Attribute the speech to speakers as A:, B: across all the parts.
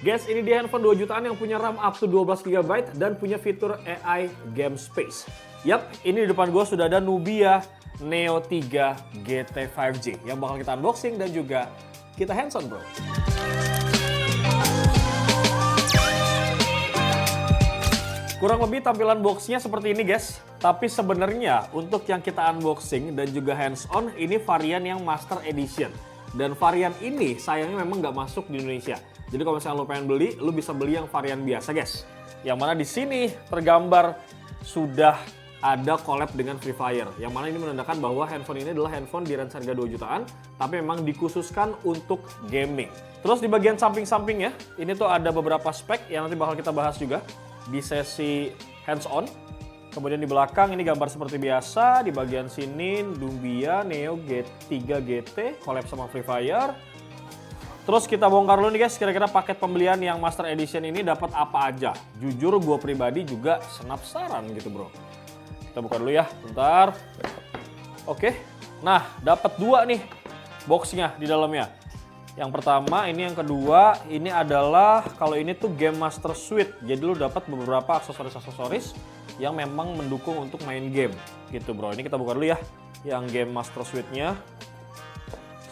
A: Guys, ini dia handphone 2 jutaan yang punya RAM up to 12 GB dan punya fitur AI Game Space. Yap, ini di depan gue sudah ada Nubia Neo 3 GT 5G yang bakal kita unboxing dan juga kita hands on, bro. Kurang lebih tampilan boxnya seperti ini, guys. Tapi sebenarnya untuk yang kita unboxing dan juga hands on ini varian yang Master Edition. Dan varian ini sayangnya memang nggak masuk di Indonesia. Jadi kalau misalnya lo pengen beli, lo bisa beli yang varian biasa, guys. Yang mana di sini tergambar sudah ada collab dengan Free Fire. Yang mana ini menandakan bahwa handphone ini adalah handphone di range harga 2 jutaan, tapi memang dikhususkan untuk gaming. Terus di bagian samping-sampingnya, ini tuh ada beberapa spek yang nanti bakal kita bahas juga di sesi hands on. Kemudian di belakang ini gambar seperti biasa, di bagian sini Nubia Neo 3 GT collab sama Free Fire. Terus kita bongkar dulu nih guys, kira-kira paket pembelian yang Master Edition ini dapat apa aja. Jujur gue pribadi juga penasaran gitu, bro. Kita buka dulu ya, bentar. Oke, nah dapat 2 nih boxnya di dalamnya. Yang pertama, ini yang kedua, ini adalah kalau ini tuh Game Master Suite. Jadi lu dapat beberapa aksesoris-aksesoris yang memang mendukung untuk main game gitu, bro. Ini kita buka dulu ya, yang Game Master Suite-nya.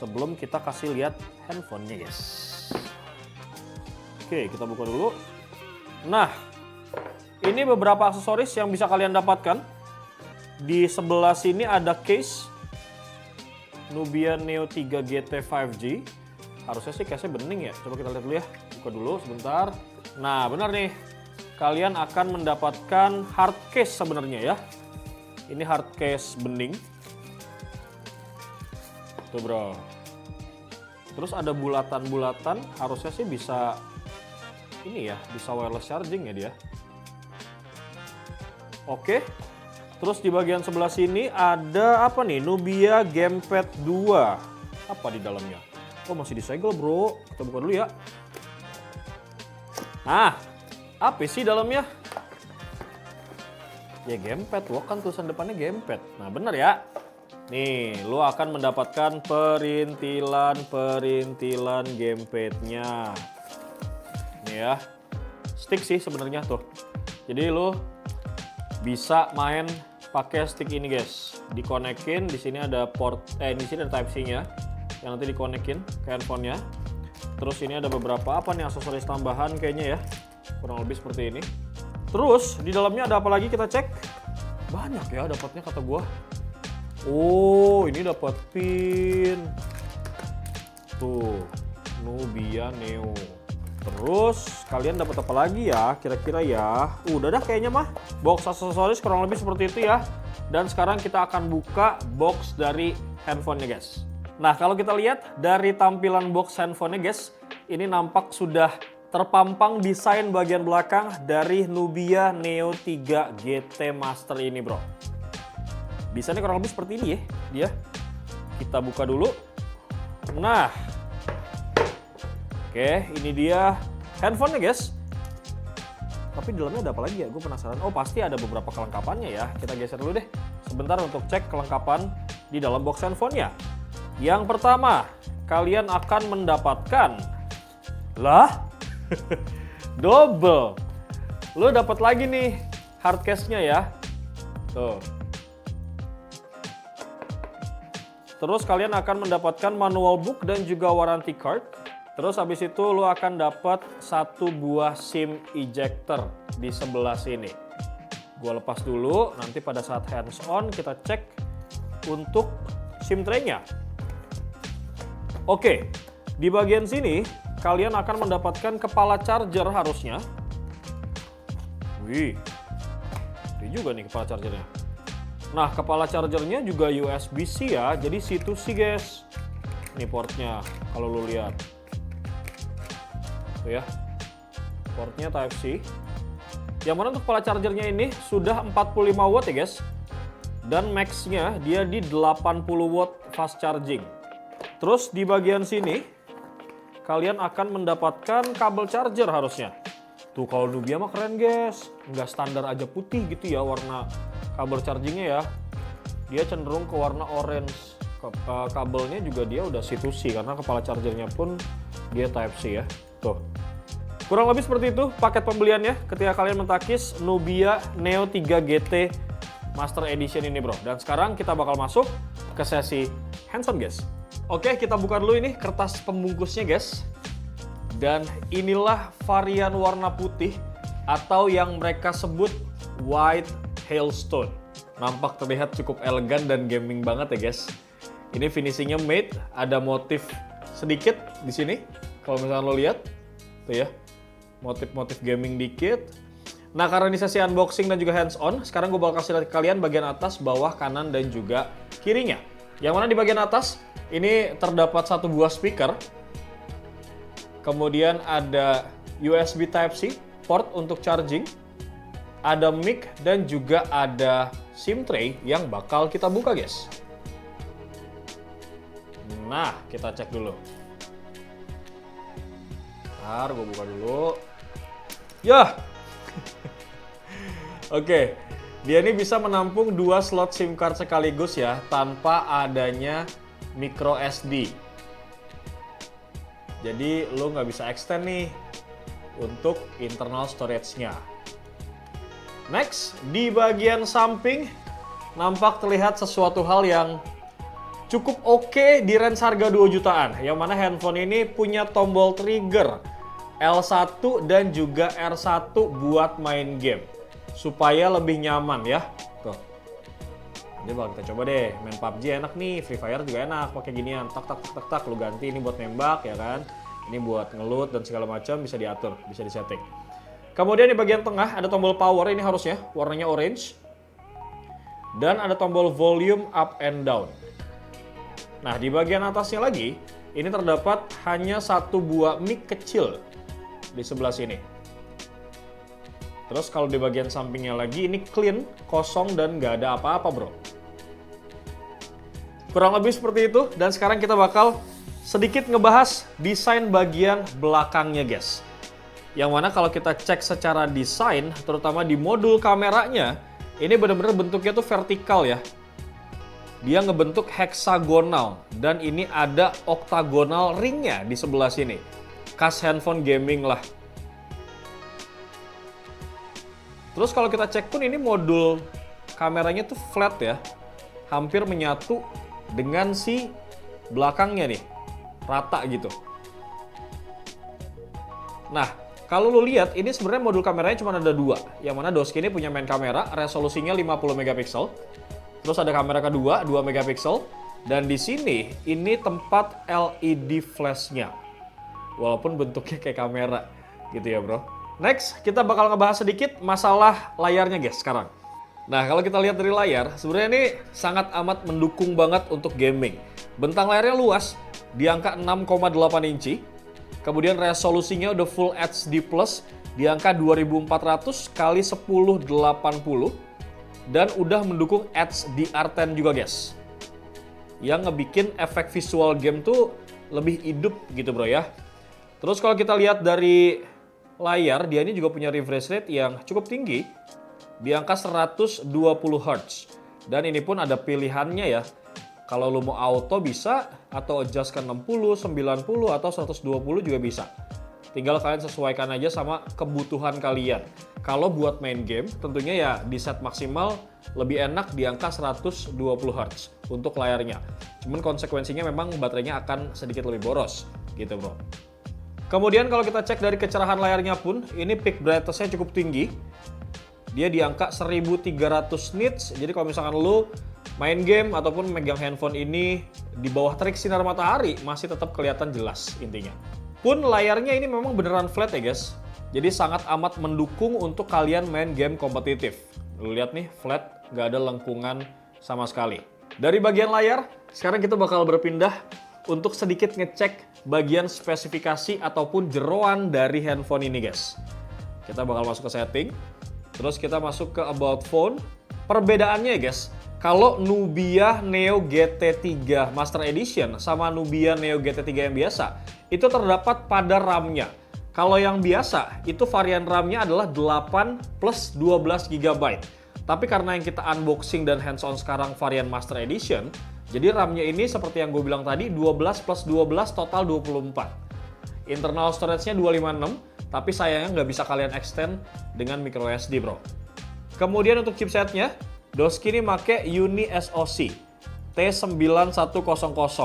A: Sebelum kita kasih lihat handphonenya, guys. Oke, kita buka dulu. Nah, ini beberapa aksesoris yang bisa kalian dapatkan. Di sebelah sini ada case Nubia Neo 3 GT 5G. Harusnya sih case-nya bening ya. Coba kita lihat dulu ya. Buka dulu sebentar. Nah, benar nih. Kalian akan mendapatkan hard case sebenarnya ya. Ini hard case bening. Tuh, bro. Terus ada bulatan-bulatan. Harusnya sih bisa ini ya, bisa wireless charging ya dia. Oke. Terus di bagian sebelah sini ada apa nih? Nubia Gamepad 2. Apa di dalamnya? Oh, masih disegel, bro. Kita buka dulu ya. Nah, apa sih dalamnya? Ya gamepad, lo kan tulisan depannya gamepad. Nah, bener ya. Nih, lo akan mendapatkan perintilan gamepadnya. Nih ya. Stick sih sebenarnya tuh. Jadi lo bisa main pakai stick ini, guys. Dikonekin, di sini ada port di sini ada Type-C-nya. Yang nanti dikonekin ke handphonenya. Terus ini ada beberapa apa nih aksesoris tambahan kayaknya ya, kurang lebih seperti ini. Terus di dalamnya ada apa lagi kita cek? Banyak ya dapatnya kata gua. Oh, ini dapat pin. Tuh, Nubia Neo. Terus kalian dapat apa lagi ya kira-kira ya? Udah dah kayaknya mah. Box aksesoris kurang lebih seperti itu ya. Dan sekarang kita akan buka box dari handphonenya, guys. Nah, kalau kita lihat dari tampilan box handphonenya, guys, ini nampak sudah terpampang desain bagian belakang dari Nubia Neo 3 GT Master ini, bro. Desainnya kurang lebih seperti ini ya, dia. Kita buka dulu. Nah, oke, ini dia handphonenya, guys. Tapi di dalamnya ada apa lagi ya? Gue penasaran. Oh, pasti ada beberapa kelengkapannya ya. Kita geser dulu deh sebentar untuk cek kelengkapan di dalam box handphonenya. Yang pertama, kalian akan mendapatkan double. Lo dapat lagi nih hard case-nya ya. Tuh. Terus kalian akan mendapatkan manual book dan juga warranty card. Terus habis itu lo akan dapat 1 buah SIM ejector di sebelah sini. Gua lepas dulu, nanti pada saat hands on kita cek untuk SIM tray-nya. Oke, di bagian sini kalian akan mendapatkan kepala charger harusnya. Wih, ini juga nih kepala chargernya. Nah, kepala chargernya juga USB-C ya, jadi C2C, guys. Ini portnya, kalau lo lihat. Tuh ya, portnya Type-C. Yang mana untuk kepala chargernya ini sudah 45 watt ya, guys. Dan max-nya dia di 80 watt fast charging. Terus di bagian sini kalian akan mendapatkan kabel charger harusnya. Tuh kalau Nubia mah keren, guys. Nggak standar aja putih gitu ya warna kabel chargingnya ya. Dia cenderung ke warna orange. Kabelnya juga dia udah C2C karena kepala chargernya pun dia Type-C ya. Tuh. Kurang lebih seperti itu paket pembeliannya ketika kalian mentakis Nubia Neo 3 GT Master Edition ini bro. Dan sekarang kita bakal masuk ke sesi hands-on guys. Oke, kita buka dulu ini kertas pembungkusnya guys. Dan inilah varian warna putih atau yang mereka sebut White Hailstone. Nampak terlihat cukup elegan dan gaming banget ya guys. Ini finishingnya matte, ada motif sedikit di sini. Kalau misalnya lo lihat, tuh ya, motif-motif gaming dikit. Nah, karena ini sesi unboxing dan juga hands-on, sekarang gue bakal kasih lihat ke kalian bagian atas, bawah, kanan, dan juga kirinya. Yang mana di bagian atas, ini terdapat satu buah speaker. Kemudian ada USB Type-C, port untuk charging. Ada mic, dan juga ada SIM tray yang bakal kita buka, guys. Nah, kita cek dulu. Bentar, gue buka dulu. Yah! Oke, dia ini bisa menampung 2 slot SIM card sekaligus ya, tanpa adanya micro SD. Jadi lo nggak bisa extend nih untuk internal storage-nya. Next, di bagian samping nampak terlihat sesuatu hal yang cukup oke di range harga 2 jutaan. Yang mana handphone ini punya tombol trigger L1 dan juga R1 buat main game. Supaya lebih nyaman ya. Tuh. Jadi bakal kita coba deh, main PUBG enak nih, Free Fire juga enak pakai ginian. Tak tak tak tak tak, lu ganti ini buat nembak ya kan. Ini buat ngeloot dan segala macam bisa diatur, bisa disetting. Kemudian di bagian tengah ada tombol power, ini harusnya warnanya orange. Dan ada tombol volume up and down. Nah, di bagian atasnya lagi, ini terdapat hanya satu buah mic kecil di sebelah sini. Terus kalau di bagian sampingnya lagi, ini clean, kosong, dan nggak ada apa-apa bro. Kurang lebih seperti itu, dan sekarang kita bakal sedikit ngebahas desain bagian belakangnya guys. Yang mana kalau kita cek secara desain, terutama di modul kameranya, ini benar-benar bentuknya tuh vertikal ya. Dia ngebentuk heksagonal, dan ini ada oktagonal ringnya di sebelah sini. Khas handphone gaming lah. Terus kalau kita cek pun ini modul kameranya tuh flat ya. Hampir menyatu dengan si belakangnya nih. Rata gitu. Nah, kalau lo lihat ini sebenarnya modul kameranya cuma ada 2. Yang mana Doski ini punya main kamera, resolusinya 50 megapiksel. Terus ada kamera kedua, 2 megapiksel. Dan di sini, ini tempat LED flashnya. Walaupun bentuknya kayak kamera gitu ya bro. Next, kita bakal ngebahas sedikit masalah layarnya guys sekarang. Nah, kalau kita lihat dari layar, sebenarnya ini sangat amat mendukung banget untuk gaming. Bentang layarnya luas, di angka 6,8 inci. Kemudian resolusinya udah Full HD+, di angka 2400 x 1080. Dan udah mendukung HDR10 juga guys. Yang ngebikin efek visual game tuh lebih hidup gitu bro ya. Terus kalau kita lihat dari layar, dia ini juga punya refresh rate yang cukup tinggi di angka 120 Hz. Dan ini pun ada pilihannya ya. Kalau lo mau auto bisa, atau adjust ke 60, 90, atau 120 juga bisa. Tinggal kalian sesuaikan aja sama kebutuhan kalian. Kalau buat main game, tentunya ya di set maksimal lebih enak di angka 120 Hz untuk layarnya. Cuman konsekuensinya memang baterainya akan sedikit lebih boros gitu bro. Kemudian kalau kita cek dari kecerahan layarnya pun, ini peak brightness-nya cukup tinggi. Dia di angka 1300 nits, jadi kalau misalkan lo main game ataupun megang handphone ini di bawah terik sinar matahari, masih tetap kelihatan jelas intinya. Pun layarnya ini memang beneran flat ya guys. Jadi sangat amat mendukung untuk kalian main game kompetitif. Lo lihat nih, flat, nggak ada lengkungan sama sekali. Dari bagian layar, sekarang kita bakal berpindah untuk sedikit ngecek bagian spesifikasi ataupun jeroan dari handphone ini guys. Kita bakal masuk ke setting, terus kita masuk ke about phone. Perbedaannya guys, kalau Nubia Neo GT3 Master Edition sama Nubia Neo GT3 yang biasa, itu terdapat pada RAM-nya. Kalau yang biasa, itu varian RAM-nya adalah 8 plus 12 GB. Tapi karena yang kita unboxing dan hands-on sekarang varian Master Edition, jadi RAM-nya ini seperti yang gue bilang tadi, 12 plus 12 total 24. Internal storage-nya 256, tapi sayangnya nggak bisa kalian extend dengan micro SD bro. Kemudian untuk chipsetnya, Doski ini pakai Uni SoC T9100,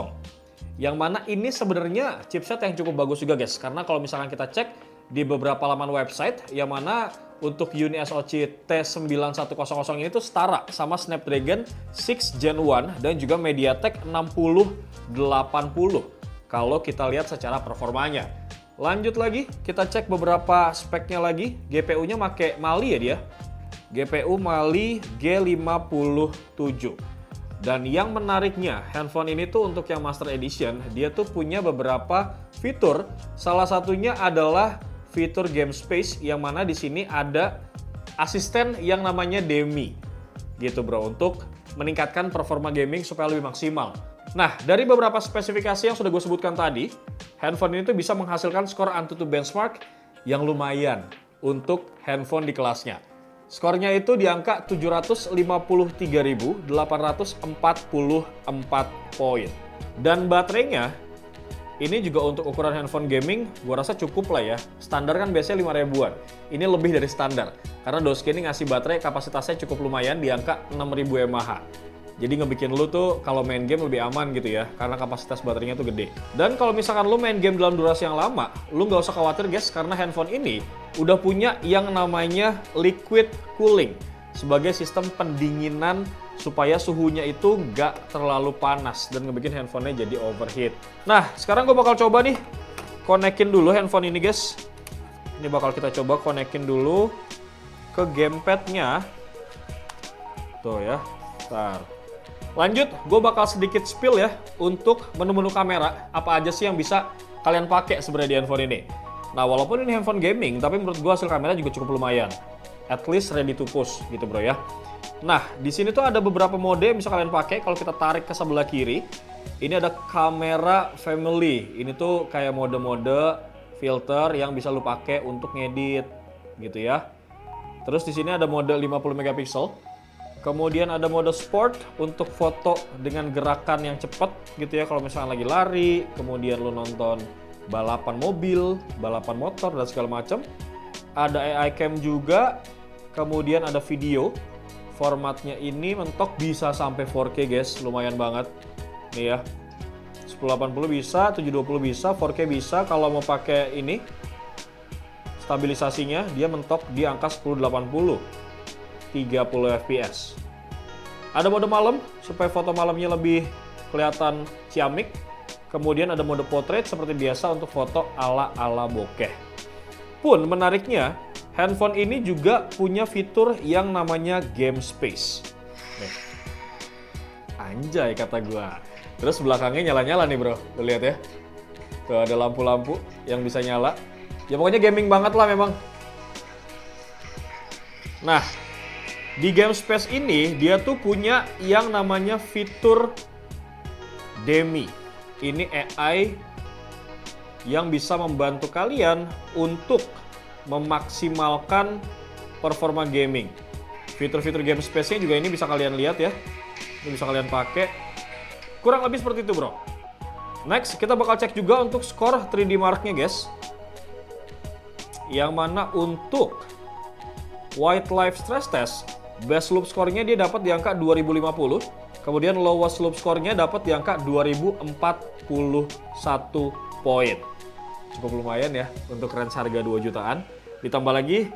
A: yang mana ini sebenarnya chipset yang cukup bagus juga guys, karena kalau misalkan kita cek di beberapa laman website, yang mana untuk Uni SoC T9100 ini tuh setara sama Snapdragon 6 Gen 1 dan juga MediaTek 6080 kalau kita lihat secara performanya. Lanjut lagi, kita cek beberapa speknya lagi. GPU-nya pakai Mali ya dia. GPU Mali G57. Dan yang menariknya, handphone ini tuh untuk yang Master Edition, dia tuh punya beberapa fitur. Salah satunya adalah fitur Game Space, yang mana di sini ada asisten yang namanya Demi. Gitu bro, untuk meningkatkan performa gaming supaya lebih maksimal. Nah, dari beberapa spesifikasi yang sudah gue sebutkan tadi, handphone ini tuh bisa menghasilkan skor AnTuTu benchmark yang lumayan untuk handphone di kelasnya. Skornya itu di angka 753.844 poin. Dan baterainya, ini juga untuk ukuran handphone gaming, gue rasa cukup lah ya. Standar kan biasanya 5 ribuan. Ini lebih dari standar. Karena Doski ini ngasih baterai kapasitasnya cukup lumayan di angka 6000 mAh. Jadi ngebikin lu tuh kalau main game lebih aman gitu ya, karena kapasitas baterainya tuh gede. Dan kalau misalkan lu main game dalam durasi yang lama, lu nggak usah khawatir guys, karena handphone ini udah punya yang namanya liquid cooling sebagai sistem pendinginan supaya suhunya itu nggak terlalu panas dan ngebikin handphonenya jadi overheat. Nah, sekarang gue bakal coba nih konekin dulu handphone ini guys. Ini bakal kita coba konekin dulu ke gamepadnya. Tuh ya, bentar. Lanjut, gue bakal sedikit spill ya untuk menu-menu kamera, apa aja sih yang bisa kalian pakai sebenarnya di handphone ini. Nah, walaupun ini handphone gaming, tapi menurut gue hasil kamera juga cukup lumayan. At least ready to push gitu bro ya. Nah, di sini tuh ada beberapa mode yang bisa kalian pakai. Kalau kita tarik ke sebelah kiri, ini ada kamera family. Ini tuh kayak mode-mode filter yang bisa lu pakai untuk ngedit gitu ya. Terus di sini ada mode 50 megapiksel. Kemudian ada mode sport untuk foto dengan gerakan yang cepat gitu ya, kalau misalnya lagi lari, kemudian lu nonton balapan mobil, balapan motor dan segala macam. Ada AI cam juga, kemudian ada video. Formatnya ini mentok bisa sampai 4K guys, lumayan banget. Nih ya. 1080 bisa, 720 bisa, 4K bisa. Kalau mau pakai ini stabilisasinya dia mentok di angka 1080. 30 fps. Ada mode malam supaya foto malamnya lebih kelihatan ciamik. Kemudian ada mode portrait seperti biasa untuk foto ala-ala bokeh. Pun menariknya, handphone ini juga punya fitur yang namanya Game Space. Nih. Anjay kata gua. Terus belakangnya nyala-nyala nih bro, lu lihat ya. Tuh ada lampu-lampu yang bisa nyala. Ya pokoknya gaming banget lah memang. Nah, di Game Space ini, dia tuh punya yang namanya fitur Demi. Ini AI yang bisa membantu kalian untuk memaksimalkan performa gaming. Fitur-fitur Game Space-nya juga ini bisa kalian lihat ya. Ini bisa kalian pakai. Kurang lebih seperti itu bro. Next, kita bakal cek juga untuk skor 3D Mark-nya guys. Yang mana untuk Wildlife Stress Test, best loop score-nya dia dapat di angka 2050, kemudian lowest loop score-nya dapat di angka 2041 poin. Cukup lumayan ya untuk range harga 2 jutaan. Ditambah lagi,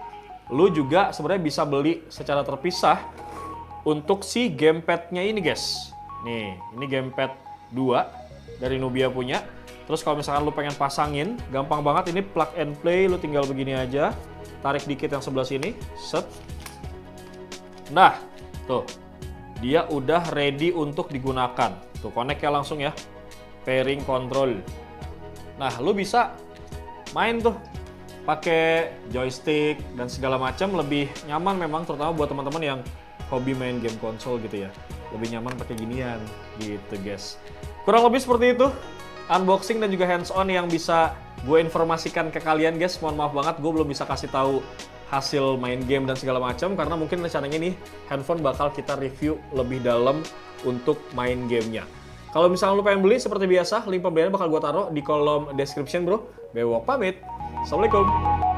A: lu juga sebenarnya bisa beli secara terpisah untuk si gamepad-nya ini guys. Nih, ini gamepad 2 dari Nubia punya. Terus kalau misalkan lu pengen pasangin, gampang banget, ini plug and play, lu tinggal begini aja. Tarik dikit yang sebelah sini, set. Nah, tuh, dia udah ready untuk digunakan. Tuh, connect ya langsung ya, pairing control. Nah, lu bisa main tuh, pakai joystick dan segala macam, lebih nyaman memang, terutama buat teman-teman yang hobi main game konsol gitu ya. Lebih nyaman pakai ginian, gitu guys. Kurang lebih seperti itu, unboxing dan juga hands-on yang bisa gue informasikan ke kalian guys. Mohon maaf banget gue belum bisa kasih tahu hasil main game dan segala macam karena mungkin rencananya nih handphone bakal kita review lebih dalam untuk main gamenya. Kalau misalnya lu pengen beli seperti biasa, link pembeliannya bakal gue taruh di kolom description bro. Bewok pamit. Assalamualaikum.